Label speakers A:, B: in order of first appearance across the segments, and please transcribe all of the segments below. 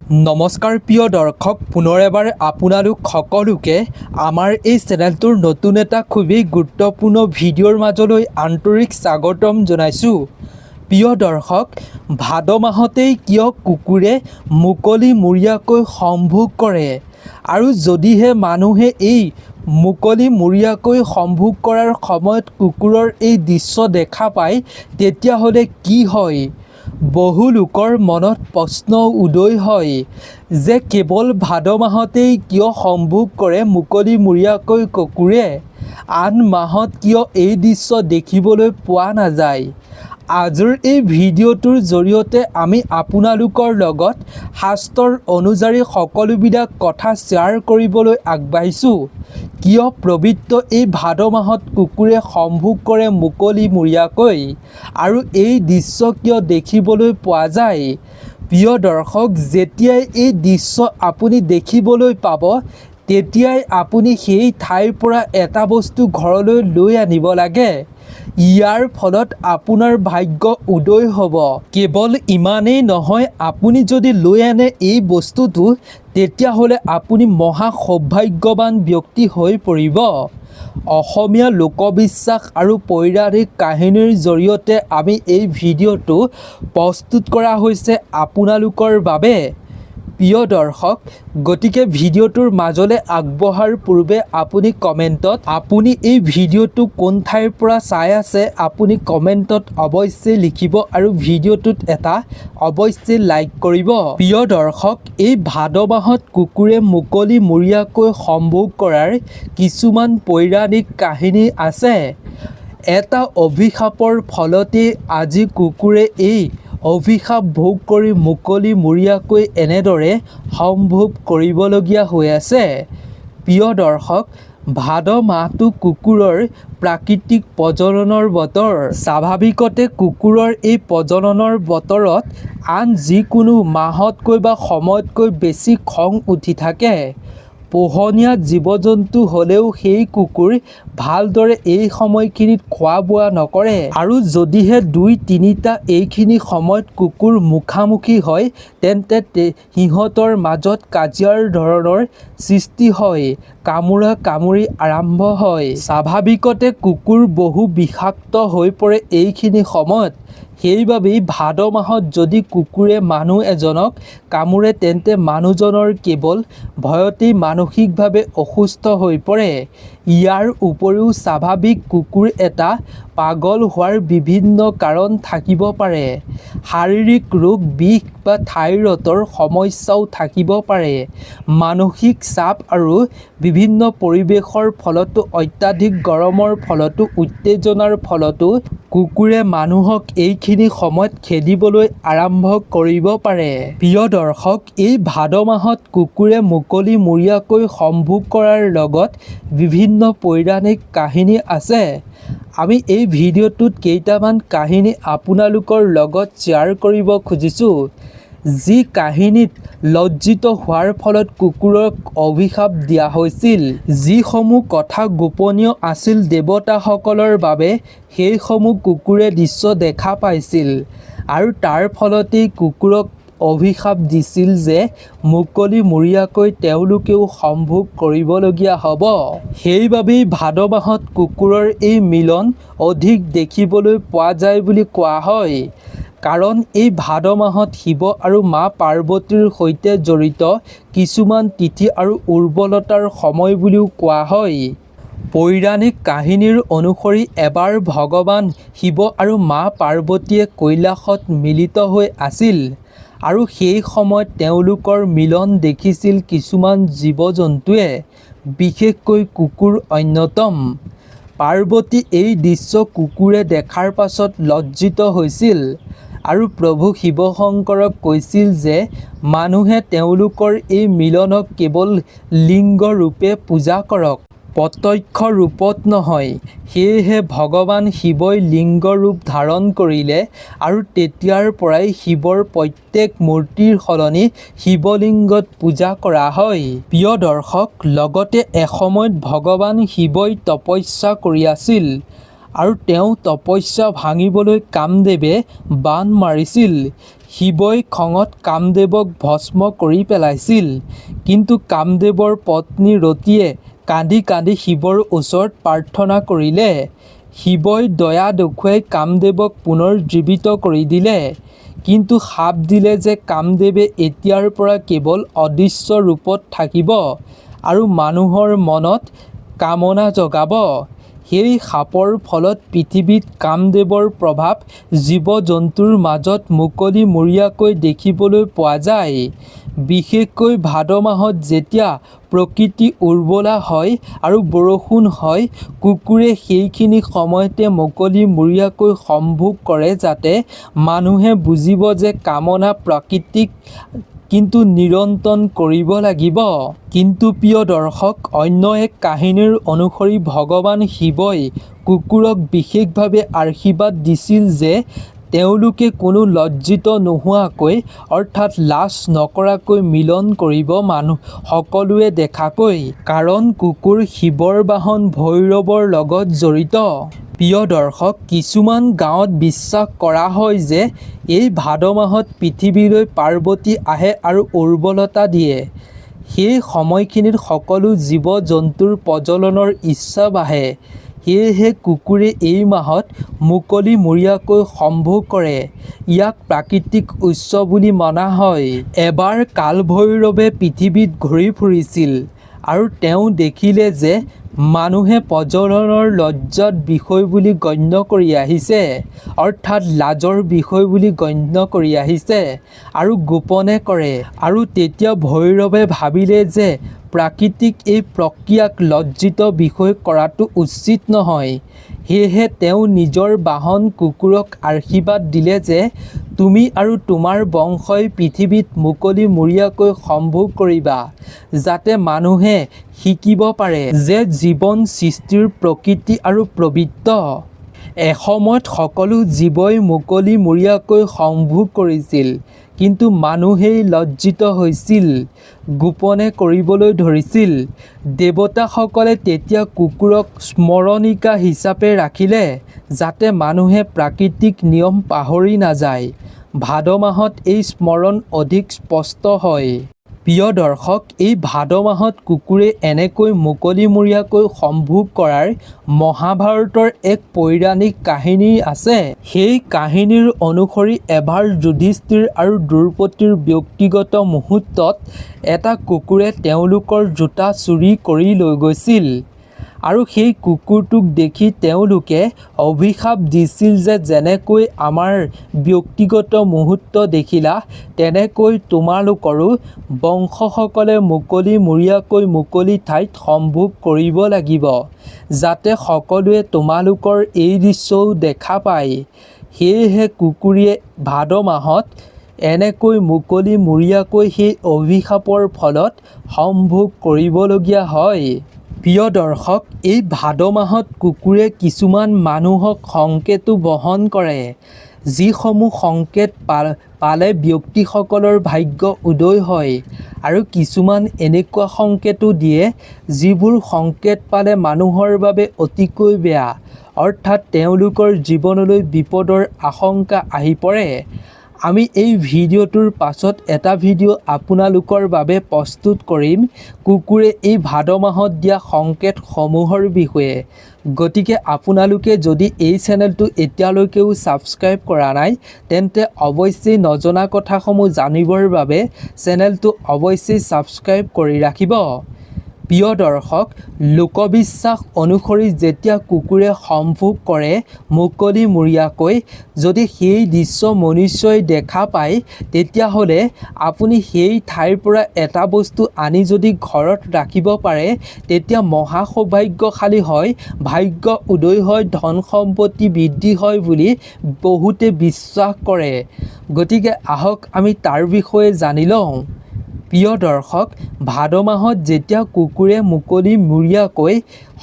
A: নমস্কাৰ প্ৰিয় দৰ্শক, পুনৰ এবাৰ আপোনালোক সকলোকে আমাৰ এই চেনেলটোৰ নতুন এটা খুবেই গুৰুত্বপূৰ্ণ ভিডিঅ'ৰ মাজলৈ আন্তৰিক স্বাগতম জনাইছোঁ। প্ৰিয় দৰ্শক, ভাদ মাহতেই কিয় কুকুৰে মুকলিমূৰীয়াকৈ সম্ভোগ কৰে, আৰু যদিহে মানুহে এই মুকলিমূৰীয়াকৈ সম্ভোগ কৰাৰ সময়ত কুকুৰৰ এই দৃশ্য দেখা পায়, তেতিয়াহ'লে কি হয়? বহু লোকৰ মনত প্ৰশ্ন উদয় হয় যে কেৱল ভাদ মাহতেই কিয় সম্ভোগ কৰে মুকলিমূৰীয়াকৈ কুকুৰে, আন মাহত কিয় এই দৃশ্য দেখিবলৈ পোৱা নাযায়। আজিৰ এই ভিডিঅ'টোৰ জৰিয়তে আমি আপোনালোকৰ লগত শাস্ত্ৰৰ অনুযায়ী সকলোবিলাক কথা শ্বেয়াৰ কৰিবলৈ আগবাঢ়িছোঁ। কিয় পবিত্ৰ এই ভাদ মাহত কুকুৰে সম্ভোগ কৰে মুকলিমূৰীয়াকৈ, আৰু এই দৃশ্য কিয় দেখিবলৈ পোৱা যায়। প্ৰিয় দৰ্শক, যেতিয়াই এই দৃশ্য আপুনি দেখিবলৈ পাব, তেতিয়াই আপুনি সেই ঠাইৰ পৰা এটা বস্তু ঘৰলৈ লৈ আনিব লাগে। ইয়াৰ ফলত আপোনাৰ ভাগ্য উদয় হ'ব। কেৱল ইমানেই নহয়, আপুনি যদি লৈ আনে এই বস্তুটো, তেতিয়াহ'লে আপুনি মহা সৌভাগ্যৱান ব্যক্তি হৈ পৰিব। অসমীয়া লোকবিশ্বাস আৰু পৌৰাণিক কাহিনীৰ জৰিয়তে আমি এই ভিডিঅ'টো প্ৰস্তুত কৰা হৈছে আপোনালোকৰ বাবে। প্ৰিয় দৰ্শক, গতিকে ভিডিঅ'টোৰ মাজলৈ আগবঢ়াৰ পূৰ্বে আপুনি কমেণ্টত আপুনি এই ভিডিঅ'টো কোন ঠাইৰ পৰা চাই আছে আপুনি কমেণ্টত অৱশ্যেই লিখিব, আৰু ভিডিঅ'টোত এটা অৱশ্যেই লাইক কৰিব। প্ৰিয় দৰ্শক, এই ভাদ মাহত কুকুৰে মুকলিমূৰীয়াকৈ সম্ভোগ কৰাৰ কিছুমান পৌৰাণিক কাহিনী আছে। এটা অভিশাপৰ ফলতেই আজি কুকুৰে এই অভিশাপ ভোগ কৰি মুকলিমূৰীয়াকৈ এনেদৰে সম্ভোগ কৰিবলগীয়া হৈ আছে। প্ৰিয় দৰ্শক, ভাদ মাহটো কুকুৰৰ প্ৰাকৃতিক প্ৰজননৰ বতৰ। স্বাভাৱিকতে কুকুৰৰ এই প্ৰজননৰ বতৰত আন যিকোনো মাহতকৈ বা সময়তকৈ বেছি খং উঠি থাকে। পোহনীয়া জীৱ জন্তু হ'লেও সেই কুকুৰ ভালদৰে এই সময়খিনিত খোৱা বোৱা নকৰে, আৰু যদিহে ২-৩টা এইখিনি সময়ত কুকুৰ মুখামুখি হয়, তেন্তে সিহঁতৰ মাজত কাজিয়াৰ ধৰণৰ সৃষ্টি হয়, কামোৰা কামুৰি আৰম্ভ হয়। স্বাভাৱিকতে কুকুৰ বহু বিষাক্ত হৈ পৰে এইখিনি সময়ত। সেইবাবেই ভাদ মাহত যদি কুকুৰে মানুহ এজনক কামোৰে, তেন্তে মানুহজনৰ কেৱল ভয়তেই মানসিকভাৱে অসুস্থ হৈ পৰে। ইয়াৰ উপৰিও স্বাভাৱিক কুকুৰ এটা পাগল হোৱাৰ বিভিন্ন কাৰণ থাকিব পাৰে। শাৰীৰিক ৰোগ, বিষ বা থাইৰয়ডৰ সমস্যাও থাকিব পাৰে। মানসিক চাপ আৰু বিভিন্ন পৰিৱেশৰ ফলতো, অত্যাধিক গৰমৰ ফলতো, উত্তেজনাৰ ফলতো কুকুৰে মানুহক এইখিনি সময়ত খেদিবলৈ আৰম্ভ কৰিব পাৰে। প্ৰিয় দৰ্শক, এই ভাদ মাহত কুকুৰে মুকলিমূৰীয়াকৈ সম্ভোগ কৰাৰ লগত বিভিন্ন পৌৰাণিক কাহিনী আছে। আমি এই ভিডিঅ'টোত কেইটামান কাহিনী আপোনালোকৰ লগত শ্বেয়াৰ কৰিব খুজিছোঁ, যি কাহিনীত লজ্জিত হোৱাৰ ফলত কুকুৰক অভিশাপ দিয়া হৈছিল। যিসমূহ কথা গোপনীয় আছিল দেৱতাসকলৰ বাবে, সেইসমূহ কুকুৰে দৃশ্য দেখা পাইছিল, আৰু তাৰ ফলতেই কুকুৰক অভিশাপ দিছিল যে মুকলিমূৰীয়াকৈ তেওঁলোকেও সম্ভোগ কৰিবলগীয়া হ'ব। সেইবাবেই ভাদ মাহত কুকুৰৰ এই মিলন অধিক দেখিবলৈ পোৱা যায় বুলি কোৱা হয়। কাৰণ এই ভাদ মাহত শিৱ আৰু মা পাৰ্বতীৰ সৈতে জড়িত কিছুমান তিথি আৰু উৰ্বৰতাৰ সময় বুলিও কোৱা হয়। পৌৰাণিক কাহিনীৰ অনুসৰি এবাৰ ভগৱান শিৱ আৰু মা পাৰ্বতীয়ে কৈলাশত মিলিত হৈ আছিল, আৰু সেই সময়ত তেওঁলোকৰ মিলন দেখিছিল কিছুমান জীৱ জন্তুৱে, বিশেষকৈ কুকুৰ অন্যতম। পাৰ্বতী এই দৃশ্য কুকুৰে দেখাৰ পাছত লজ্জিত হৈছিল, আৰু প্ৰভু শিৱশংকৰক কৈছিল যে মানুহে তেওঁলোকৰ এই মিলনক কেৱল লিংগ ৰূপে পূজা কৰক, প্ৰত্যক্ষ ৰূপত নহয়। সেয়েহে ভগৱান শিৱই লিংগ ৰূপ ধাৰণ কৰিলে, আৰু তেতিয়াৰ পৰাই শিৱৰ প্ৰত্যেক মূৰ্তিৰ সলনি শিৱলিংগত পূজা কৰা হয়। প্ৰিয় দৰ্শক, লগতে এসময়ত ভগৱান শিৱই তপস্যা কৰি আছিল, আৰু তেওঁ তপস্যা ভাঙিবলৈ কামদেৱে বাণ মাৰিছিল। শিৱই খঙত কামদেৱক ভস্ম কৰি পেলাইছিল। কিন্তু কামদেৱৰ পত্নী ৰতিয়ে কান্দি কান্দি শিৱৰ ওচৰত প্ৰাৰ্থনা কৰিলে। শিৱই দয়া দেখুৱাই কামদেৱক পুনৰ জীৱিত কৰি দিলে। কিন্তু শাপ দিলে যে কামদেৱে এতিয়াৰ পৰা কেৱল অদৃশ্য ৰূপত থাকিব আৰু মানুহৰ মনত কামনা জগাব। সেই শাপৰ ফলত পৃথিৱীত কামদেৱৰ প্ৰভাৱ জীৱ-জন্তুৰ মাজত মুকলিমূৰীয়াকৈ দেখিবলৈ পোৱা যায়। বিশেষকৈ ভাদ মাহত যেতিয়া প্ৰকৃতি উৰ্বৰা হয় আৰু বৰষুণ হয়, কুকুৰে সেইখিনি সময়তে মুকলিমূৰীয়াকৈ সম্ভোগ কৰে যাতে মানুহে বুজিব যে কামনা প্ৰাকৃতিক কিন্তু নিৰন্তন কৰিব লাগিব। কিন্তু প্ৰিয় দৰ্শক, অন্য এক কাহিনীৰ অনুসৰি ভগৱান শিৱই কুকুৰক বিশেষভাৱে আশীৰ্বাদ দিছিল যে তেওঁলোকে কোনো লজ্জিত নোহোৱাকৈ অৰ্থাৎ লাজ নকৰাকৈ মিলন কৰিব মানুহ সকলোৱে দেখাকৈ। কাৰণ কুকুৰ শিৱৰ বাহন ভৈৰৱৰ লগত জড়িত। প্ৰিয় দৰ্শক, কিছুমান গাঁৱত বিশ্বাস কৰা হয় যে এই ভাদ মাহত পৃথিৱীলৈ পাৰ্বতী আহে আৰু উৰ্বৰতা দিয়ে। সেই সময়খিনিত সকলো জীৱ-জন্তুৰ প্ৰজননৰ ইচ্ছা বাঢ়ে। সেয়েহে কুকুৰে এই মাহত মুকলিমূৰীয়াকৈ সম্ভোগ কৰে। ইয়াক প্ৰাকৃতিক উৎস বুলি মনা হয়। এবাৰ কালভৈৰৱে পৃথিৱীত ঘূৰি ফুৰিছিল আৰু তেওঁ দেখিলে যে মানুহে প্ৰজননৰ লজ্জাৰ বিষয় বুলি গণ্য কৰি আহিছে, অৰ্থাৎ লাজৰ বিষয় বুলি গণ্য কৰি আহিছে আৰু গোপনে কৰে। আৰু তেতিয়া ভৈৰৱে ভাবিলে যে প্ৰাকৃতিক এই প্ৰক্ৰিয়াক লজ্জিত বিষয় কৰাটো উচিত নহয়। সেয়েহে তেওঁ নিজৰ বাহন কুকুৰক আশীৰ্বাদ দিলে যে তুমি আৰু তোমাৰ বংশই পৃথিৱীত মুকলিমূৰীয়াকৈ সম্ভোগ কৰিবা, যাতে মানুহে শিকিব পাৰে যে জীৱন সৃষ্টিৰ প্ৰকৃতি আৰু পবিত্ৰ। এসময়ত সকলো জীৱই মুকলিমূৰীয়াকৈ সম্ভোগ কৰিছিল, কিন্তু মানুহেই লজ্জিত হৈছিল, গোপনে কৰিবলৈ ধৰিছিল। দেৱতাসকলে তেতিয়া কুকুৰক স্মৰণিকা হিচাপে ৰাখিলে, যাতে মানুহে প্ৰাকৃতিক নিয়ম পাহৰি নাযায়। ভাদ মাহত এই স্মৰণ অধিক স্পষ্ট হয়। প্ৰিয় দৰ্শক, এই ভাদ মাহত কুকুৰে এনেকৈ মুকলিমূৰীয়াকৈ সম্ভোগ কৰাৰ মহাভাৰতৰ এক পৌৰাণিক কাহিনী আছে। সেই কাহিনীৰ অনুসৰি এবাৰ যুধিষ্ঠিৰ আৰু দ্ৰৌপদীৰ ব্যক্তিগত মুহূৰ্তত এটা কুকুৰে তেওঁলোকৰ জোতা চুৰি কৰি লৈ গৈছিল। আৰু সেই কুকুৰটোক দেখি তেওঁলোকে অভিশাপ দিছিল যে যেনেকৈ আমাৰ ব্যক্তিগত মুহূৰ্ত দেখিলা, তেনেকৈ তোমালোকৰো বংশসকলে মুকলিমূৰীয়াকৈ মুকলি ঠাইত সম্ভোগ কৰিব লাগিব, যাতে সকলোৱে তোমালোকৰ এই দৃশ্যও দেখা পায়। সেয়েহে কুকুৰে ভাদ মাহত এনেকৈ মুকলিমূৰীয়াকৈ সেই অভিশাপৰ ফলত সম্ভোগ কৰিবলগীয়া হয়। প্ৰিয় দৰ্শক, এই ভাদ মাহত কুকুৰে কিছুমান মানুহক সংকেতো বহন কৰে, যিসমূহ সংকেত পালে ব্যক্তিসকলৰ ভাগ্য উদয় হয়। আৰু কিছুমান এনেকুৱা সংকেতো দিয়ে, যিবোৰ সংকেত পালে মানুহৰ বাবে অতিকৈ বেয়া, অৰ্থাৎ তেওঁলোকৰ জীৱনলৈ বিপদৰ আশংকা আহি পৰে। আমি এই ভিডিঅ'টোৰ পাছত এটা ভিডিঅ' আপোনালোকৰ বাবে প্ৰস্তুত কৰিম কুকুৰে এই ভাদ মাহত দিয়া সংকেতসমূহৰ বিষয়ে। গতিকে আপোনালোকে যদি এই চেনেলটো এতিয়ালৈকেও ছাবস্ক্ৰাইব কৰা নাই, তেন্তে অৱশ্যেই নজনা কথাসমূহ জানিবৰ বাবে চেনেলটো অৱশ্যেই ছাবস্ক্ৰাইব কৰি ৰাখিব। প্ৰিয় দৰ্শক, লোকবিশ্বাস অনুসৰি যেতিয়া কুকুৰে সম্ভোগ কৰে মুকলিমূৰীয়াকৈ, যদি সেই দৃশ্য মনুষ্যই দেখা পায়, তেতিয়াহ'লে আপুনি সেই ঠাইৰ পৰা এটা বস্তু আনি যদি ঘৰত ৰাখিব পাৰে, তেতিয়া মহা সৌভাগ্যশালী হয়, ভাগ্য উদয় হয়, ধন সম্পত্তি বৃদ্ধি হয় বুলি বহুতে বিশ্বাস কৰে। গতিকে আহক আমি তাৰ বিষয়ে জানি লওঁ। প্ৰিয় দৰ্শক, ভাদ মাহত যেতিয়া কুকুৰে মুকলিমূৰীয়াকৈ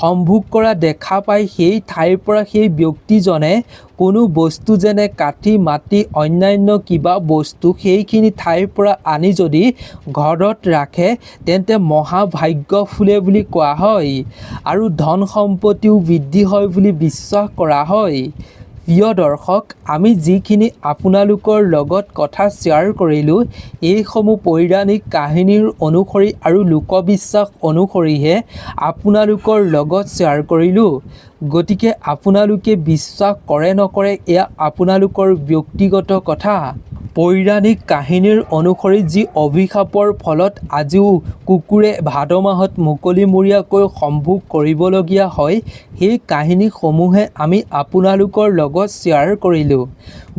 A: সম্ভোগ কৰা দেখা পায়, সেই ঠাইৰ পৰা সেই ব্যক্তিজনে কোনো বস্তু যেনে কাঠি, মাটি, অন্যান্য কিবা বস্তু সেইখিনি ঠাইৰ পৰা আনি যদি ঘৰত ৰাখে, তেন্তে মহাভাগ্য ফুলে বুলি কোৱা হয় আৰু ধন সম্পত্তিও বৃদ্ধি হয় বুলি বিশ্বাস কৰা হয়। প্ৰিয় দৰ্শক, আমি যিখিনি আপোনালোকৰ লগত কথা শ্বেয়াৰ কৰিলোঁ, এইসমূহ পৌৰাণিক কাহিনীৰ অনুসৰি আৰু লোকবিশ্বাস অনুসৰিহে আপোনালোকৰ লগত শ্বেয়াৰ কৰিলোঁ। গতিকে আপোনালোকে বিশ্বাস কৰে নকৰে এয়া আপোনালোকৰ ব্যক্তিগত কথা। পৌৰাণিক কাহিনীৰ অনুসৰি যি অভিশাপৰ ফলত আজিও কুকুৰে ভাদ মাহত মুকলিমূৰীয়াকৈ সম্ভোগ কৰিবলগীয়া হয়, সেই কাহিনীসমূহে আমি আপোনালোকৰ লগত শ্বেয়াৰ কৰিলোঁ।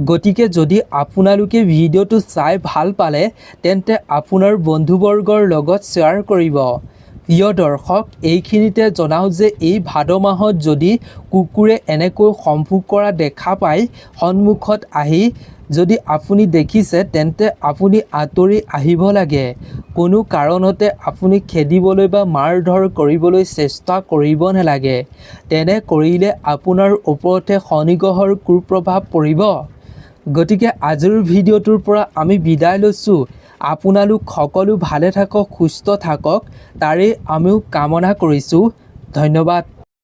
A: গতিকে যদি আপোনালোকে ভিডিঅ'টো চাই ভাল পালে তেন্তে আপোনাৰ বন্ধুবৰ্গৰ লগত শ্বেয়াৰ কৰিব। প্ৰিয় দৰ্শক, এইখিনিতে জনাওঁ যে এই ভাদ মাহত যদি কুকুৰে এনেকৈ সম্ভোগ কৰা দেখা পায় সন্মুখত আহি, যদি আপুনি দেখিছে তেন্তে আপুনি আঁতৰি আহিব লাগে। কোনো কাৰণতে আপুনি খেদিবলৈ বা মাৰ ধৰ কৰিবলৈ চেষ্টা কৰিব নালাগে। তেনে কৰিলে আপোনাৰ ওপৰতে শনিগ্ৰহৰ কুপ্ৰভাৱ পৰিব। গতিকে আজিৰ ভিডিঅ'টোৰ পৰা আমি বিদায় লৈছোঁ। আপোনালোক সকলো ভালে থাকক, সুস্থ থাকক, তাৰেই আমিও কামনা কৰিছোঁ। ধন্যবাদ।